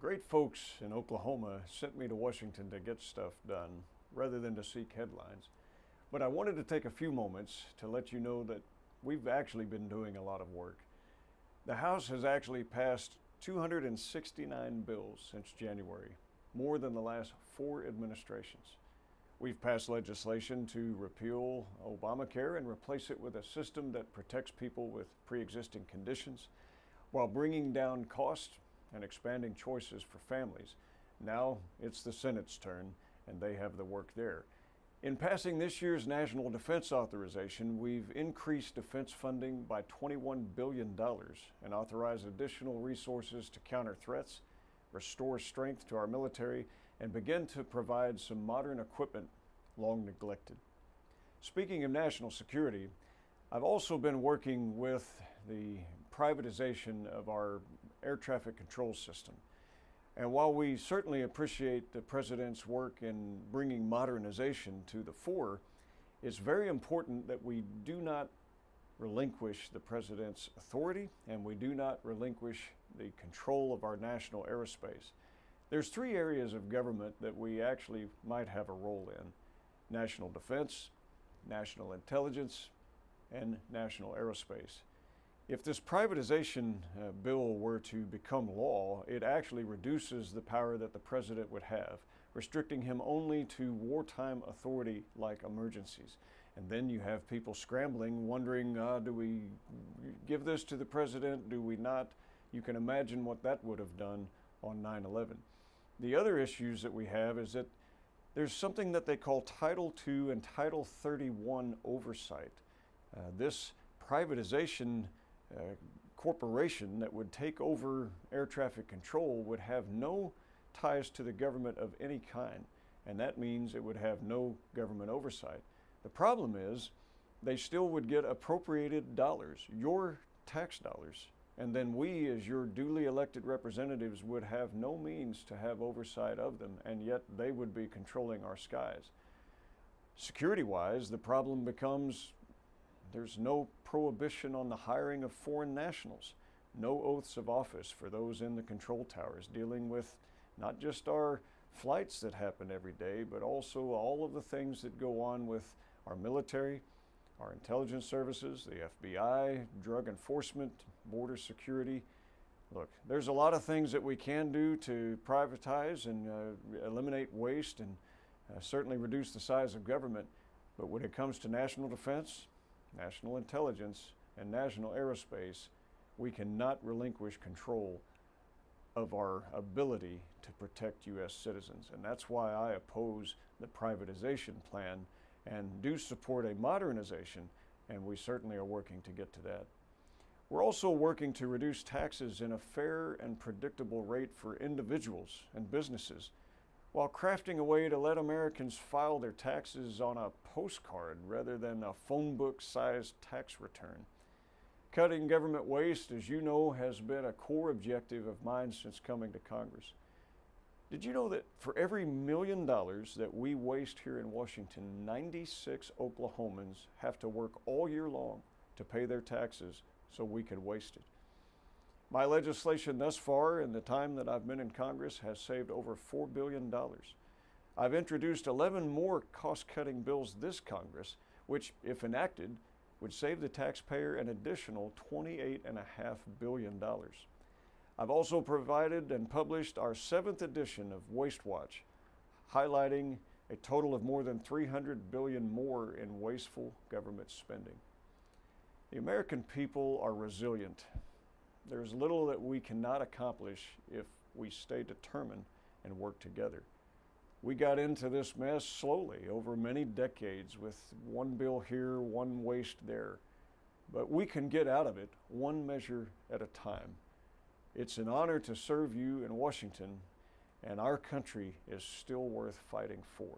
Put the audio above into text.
great folks in Oklahoma sent me to Washington to get stuff done rather than to seek headlines. But I wanted to take a few moments to let you know that we've actually been doing a lot of work. The House has actually passed 269 bills since January, more than the last 4 administrations. We've passed legislation to repeal Obamacare and replace it with a system that protects people with pre-existing conditions while bringing down costs and expanding choices for families. Now it's the Senate's turn, and they have the work there. In passing this year's National Defense Authorization, we've increased defense funding by $21 billion and authorized additional resources to counter threats, restore strength to our military, and begin to provide some modern equipment long neglected. Speaking of national security, I've also been working with the privatization of our air traffic control system. And while we certainly appreciate the President's work in bringing modernization to the fore, it's very important that we do not relinquish the President's authority and we do not relinquish the control of our national aerospace. There's 3 areas of government that we actually might have a role in: national defense, national intelligence, and national aerospace. If this privatization bill were to become law, it actually reduces the power that the President would have, restricting him only to wartime authority like emergencies. And then you have people scrambling, wondering, do we give this to the President? Do we not? You can imagine what that would have done on 9/11. The other issues that we have is that there's something that they call Title II and Title 31 oversight. This privatization corporation that would take over air traffic control would have no ties to the government of any kind, and that means it would have no government oversight. The problem is they still would get appropriated dollars, your tax dollars, and then we as your duly elected representatives would have no means to have oversight of them, and yet they would be controlling our skies. Security-wise, the problem becomes there's no prohibition on the hiring of foreign nationals, no oaths of office for those in the control towers, dealing with not just our flights that happen every day, but also all of the things that go on with our military, our intelligence services, the FBI, drug enforcement, border security. Look, there's a lot of things that we can do to privatize and eliminate waste and certainly reduce the size of government, but when it comes to national defense, national intelligence, and national aerospace, we cannot relinquish control of our ability to protect U.S. citizens. And that's why I oppose the privatization plan and do support a modernization, and we certainly are working to get to that. We're also working to reduce taxes in a fair and predictable rate for individuals and businesses, while crafting a way to let Americans file their taxes on a postcard rather than a phone book-sized tax return. Cutting government waste, as you know, has been a core objective of mine since coming to Congress. Did you know that for every $1 million that we waste here in Washington, 96 Oklahomans have to work all year long to pay their taxes so we could waste it? My legislation thus far in the time that I've been in Congress has saved over $4 billion. I've introduced 11 more cost-cutting bills this Congress, which, if enacted, would save the taxpayer an additional $28.5 billion. I've also provided and published our 7th edition of Waste Watch, highlighting a total of more than $300 billion more in wasteful government spending. The American people are resilient. There's little that we cannot accomplish if we stay determined and work together. We got into this mess slowly over many decades with one bill here, one waste there. But we can get out of it one measure at a time. It's an honor to serve you in Washington, and our country is still worth fighting for.